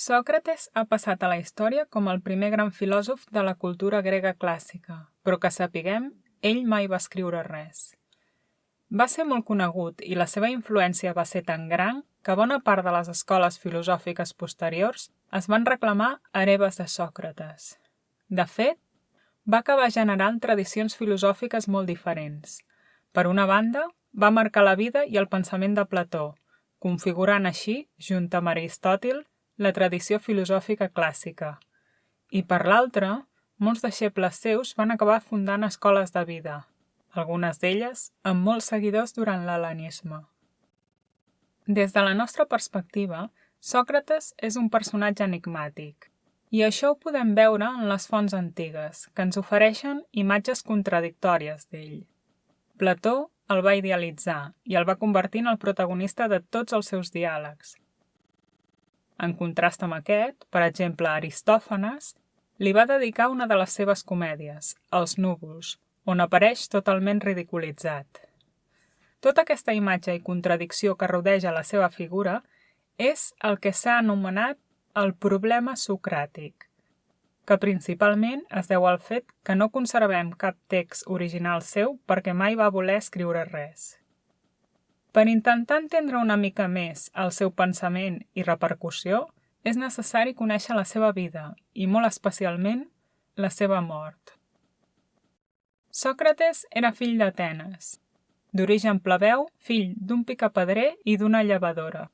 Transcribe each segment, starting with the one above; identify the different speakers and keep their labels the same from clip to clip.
Speaker 1: Sòcrates ha passat a la història com el primer gran filòsof de la cultura grega clàssica, però que sapiguem, ell mai va escriure res. Va ser molt conegut i la seva influència va ser tan gran que bona part de les escoles filosòfiques posteriors es van reclamar hereves de Sòcrates. De fet, va acabar generant tradicions filosòfiques molt diferents. Per una banda, va marcar la vida i el pensament de Plató, configurant així, junt amb Aristòtil, la tradició filosòfica clàssica. I per l'altra, molts deixebles seus van acabar fundant escoles de vida, algunes d'elles amb molts seguidors durant l'hel·lenisme. Des de la nostra perspectiva, Sòcrates és un personatge enigmàtic, i això ho podem veure en les fonts antigues, que ens ofereixen imatges contradictòries d'ell. Plató el va idealitzar i el va convertir en el protagonista de tots els seus diàlegs. En contrast amb aquest, per exemple, Aristòfanes li va dedicar una de les seves comèdies, Els núvols, on apareix totalment ridiculitzat. Tota aquesta imatge i contradicció que rodeja la seva figura és el que s'ha anomenat el problema socràtic, que principalment es deu al fet que no conservem cap text original seu perquè mai va voler escriure res. Per intentar entendre una mica més el seu pensament i repercussió, és necessari conèixer la seva vida i, molt especialment, la seva mort. Sòcrates era fill d'Atenes, d'origen plebeu, fill d'un picapedrer i d'una llevadora.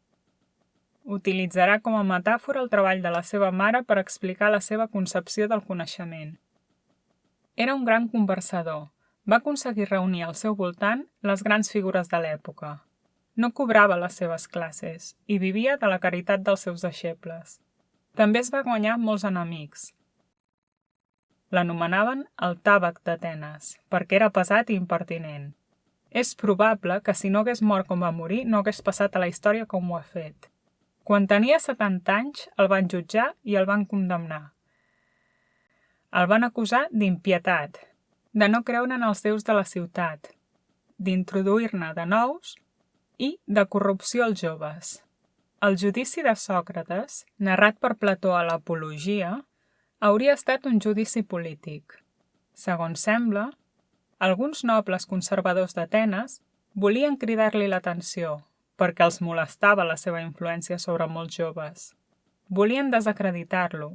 Speaker 1: Utilitzarà com a metàfora el treball de la seva mare per explicar la seva concepció del coneixement. Era un gran conversador. Va aconseguir reunir al seu voltant les grans figures de l'època. No cobrava les seves classes i vivia de la caritat dels seus deixebles. També es va guanyar molts enemics. L'anomenaven el tàvec d'Atenes, perquè era pesat i impertinent. És probable que si no hagués mort com va morir, no hagués passat a la història com ho ha fet. Quan tenia 70 anys, el van jutjar i el van condemnar. El van acusar d'impietat, de no creure en els déus de la ciutat, d'introduir-ne de nous i de corrupció als joves. El judici de Sòcrates, narrat per Plató a l'Apologia, hauria estat un judici polític. Segons sembla, alguns nobles conservadors d'Atenes volien cridar-li l'atenció perquè els molestava la seva influència sobre molts joves. Volien desacreditar-lo,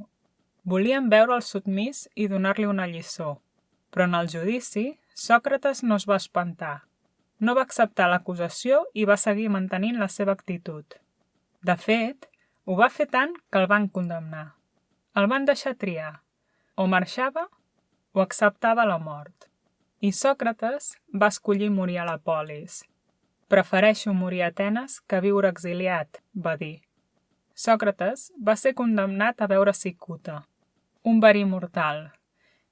Speaker 1: volien veure'l submís i donar-li una lliçó. Però en el judici, Sòcrates no es va espantar. No va acceptar l'acusació i va seguir mantenint la seva actitud. De fet, ho va fer tant que el van condemnar. El van deixar triar. O marxava o acceptava la mort. I Sòcrates va escollir morir a la polis. «Prefereixo morir a Atenes que viure exiliat», va dir. Sòcrates va ser condemnat a beure cicuta, un verí mortal,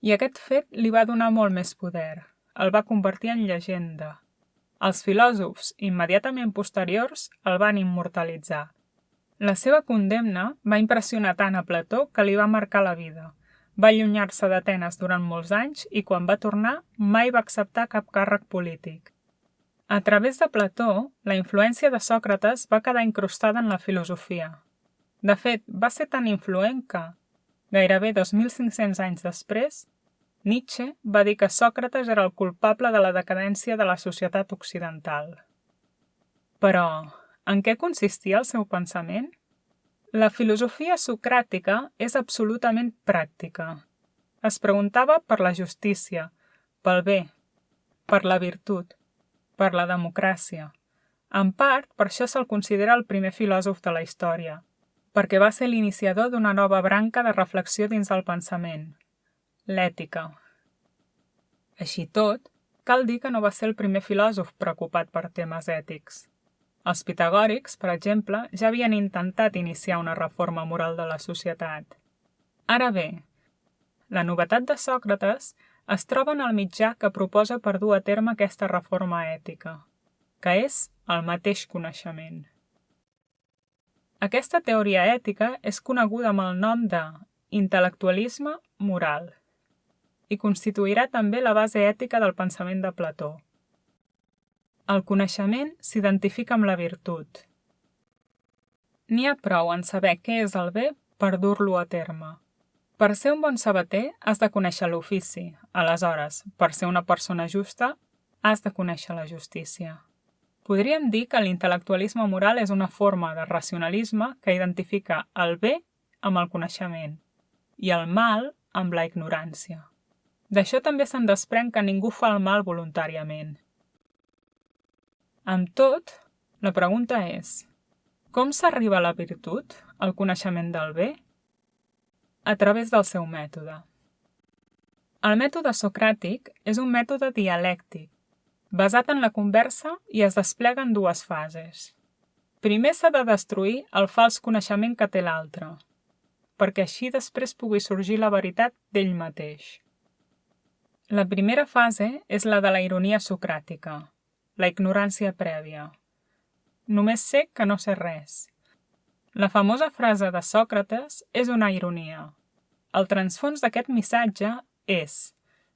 Speaker 1: i aquest fet li va donar molt més poder. El va convertir en llegenda. Els filòsofs immediatament posteriors el van immortalitzar. La seva condemna va impressionar tant a Plató que li va marcar la vida. Va allunyar-se d'Atenes durant molts anys i quan va tornar mai va acceptar cap càrrec polític. A través de Plató, la influència de Sòcrates va quedar incrustada en la filosofia. De fet, va ser tan influent que, gairebé 2.500 anys després, Nietzsche va dir que Sòcrates era el culpable de la decadència de la societat occidental. Però, en què consistia el seu pensament? La filosofia socràtica és absolutament pràctica. Es preguntava per la justícia, pel bé, per la virtut, per la democràcia. En part, per això se'l considera el primer filòsof de la història, perquè va ser l'iniciador d'una nova branca de reflexió dins del pensament, l'ètica. Així tot, cal dir que no va ser el primer filòsof preocupat per temes ètics. Els pitagòrics, per exemple, ja havien intentat iniciar una reforma moral de la societat. Ara bé, la novetat de Sòcrates es troba en el mitjà que proposa per dur a terme aquesta reforma ètica, que és el mateix coneixement. Aquesta teoria ètica és coneguda amb el nom de intel·lectualisme moral i constituirà també la base ètica del pensament de Plató. El coneixement s'identifica amb la virtut. N'hi ha prou en saber què és el bé per dur-lo a terme. Per ser un bon sabater has de conèixer l'ofici, aleshores, per ser una persona justa, has de conèixer la justícia. Podríem dir que l'intel·lectualisme moral és una forma de racionalisme que identifica el bé amb el coneixement i el mal amb la ignorància. D'això també se'n desprèn que ningú fa el mal voluntàriament. Amb tot, la pregunta és: com s'arriba a la virtut, al coneixement del bé? A través del seu mètode. El mètode socràtic és un mètode dialèctic, basat en la conversa i es desplega en dues fases. Primer s'ha de destruir el fals coneixement que té l'altre, perquè així després pugui sorgir la veritat d'ell mateix. La primera fase és la de la ironia socràtica, la ignorància prèvia. Només sé que no sé res. La famosa frase de Sòcrates és una ironia. El transfons d'aquest missatge és: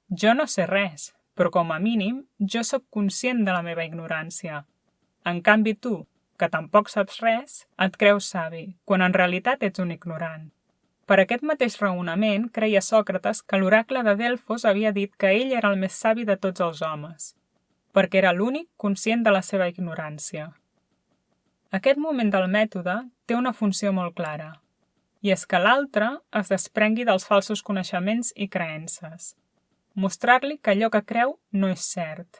Speaker 1: jo no sé res, però com a mínim jo sóc conscient de la meva ignorància. En canvi tu, que tampoc saps res, et creus savi, quan en realitat ets un ignorant. Per aquest mateix raonament creia Sòcrates que l'oracle de Delfos havia dit que ell era el més savi de tots els homes, perquè era l'únic conscient de la seva ignorància. Aquest moment del mètode té una funció molt clara, i és que l'altre es desprengui dels falsos coneixements i creences. Mostrar-li que allò que creu no és cert.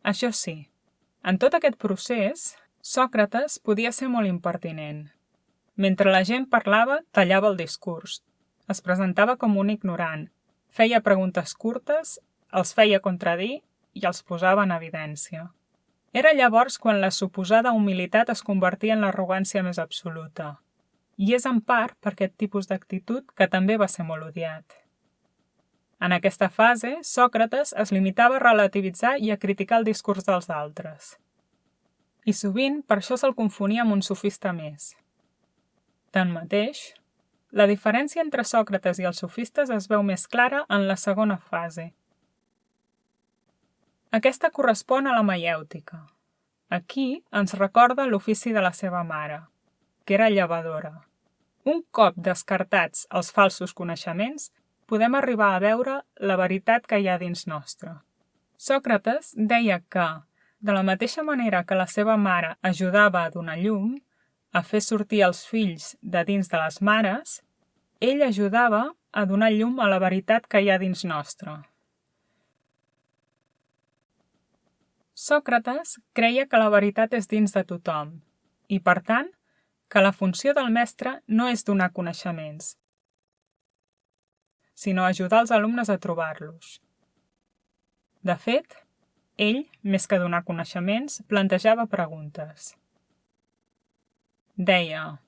Speaker 1: Això sí, en tot aquest procés, Sòcrates podia ser molt impertinent. Mentre la gent parlava, tallava el discurs. Es presentava com un ignorant, feia preguntes curtes, els feia contradir i els posava en evidència. Era llavors quan la suposada humilitat es convertia en l'arrogància més absoluta. I és en part per aquest tipus d'actitud que també va ser molt odiat. En aquesta fase, Sòcrates es limitava a relativitzar i a criticar el discurs dels altres. I sovint per això se'l confonia amb un sofista més. Tanmateix, la diferència entre Sòcrates i els sofistes es veu més clara en la segona fase. Aquesta correspon a la maièutica. Aquí ens recorda l'ofici de la seva mare, que era llevadora. Un cop descartats els falsos coneixements, podem arribar a veure la veritat que hi ha dins nostre. Sòcrates deia que, de la mateixa manera que la seva mare ajudava a donar llum, a fer sortir els fills de dins de les mares, ell ajudava a donar llum a la veritat que hi ha dins nostre. Sòcrates creia que la veritat és dins de tothom i, per tant, que la funció del mestre no és donar coneixements, sinó ajudar els alumnes a trobar-los. De fet, ell, més que donar coneixements, plantejava preguntes. Deia: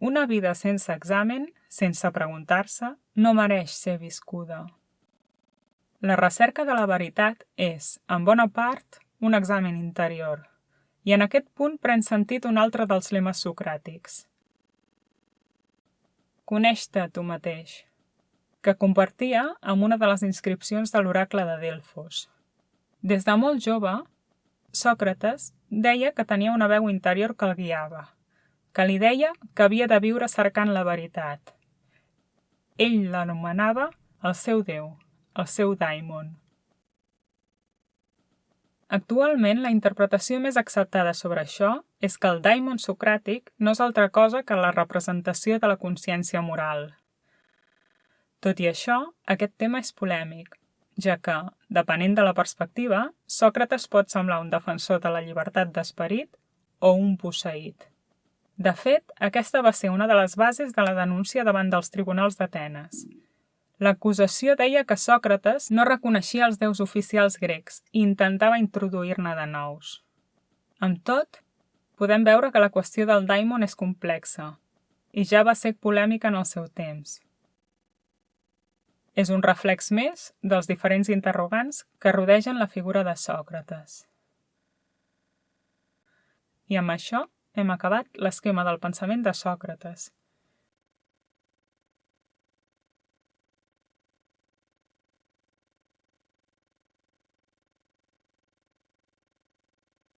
Speaker 1: una vida sense examen, sense preguntar-se, no mereix ser viscuda. La recerca de la veritat és, en bona part, un examen interior, i en aquest punt pren sentit un altre dels lemes socràtics. Coneix-te tu mateix, que compartia amb una de les inscripcions de l'oracle de Delfos. Des de molt jove, Sòcrates deia que tenia una veu interior que el guiava, que li deia que havia de viure cercant la veritat. Ell l'anomenava el seu déu, el seu daimon. Actualment, la interpretació més acceptada sobre això és que el daimon socràtic no és altra cosa que la representació de la consciència moral. Tot i això, aquest tema és polèmic, ja que, depenent de la perspectiva, Sòcrates pot semblar un defensor de la llibertat d'esperit o un posseït. De fet, aquesta va ser una de les bases de la denúncia davant dels tribunals d'Atenes. L'acusació deia que Sòcrates no reconeixia els déus oficials grecs i intentava introduir-ne de nous. Amb tot, podem veure que la qüestió del daimon és complexa i ja va ser polèmica en el seu temps. És un reflex més dels diferents interrogants que rodegen la figura de Sòcrates. I amb això hem acabat l'esquema del pensament de Sòcrates,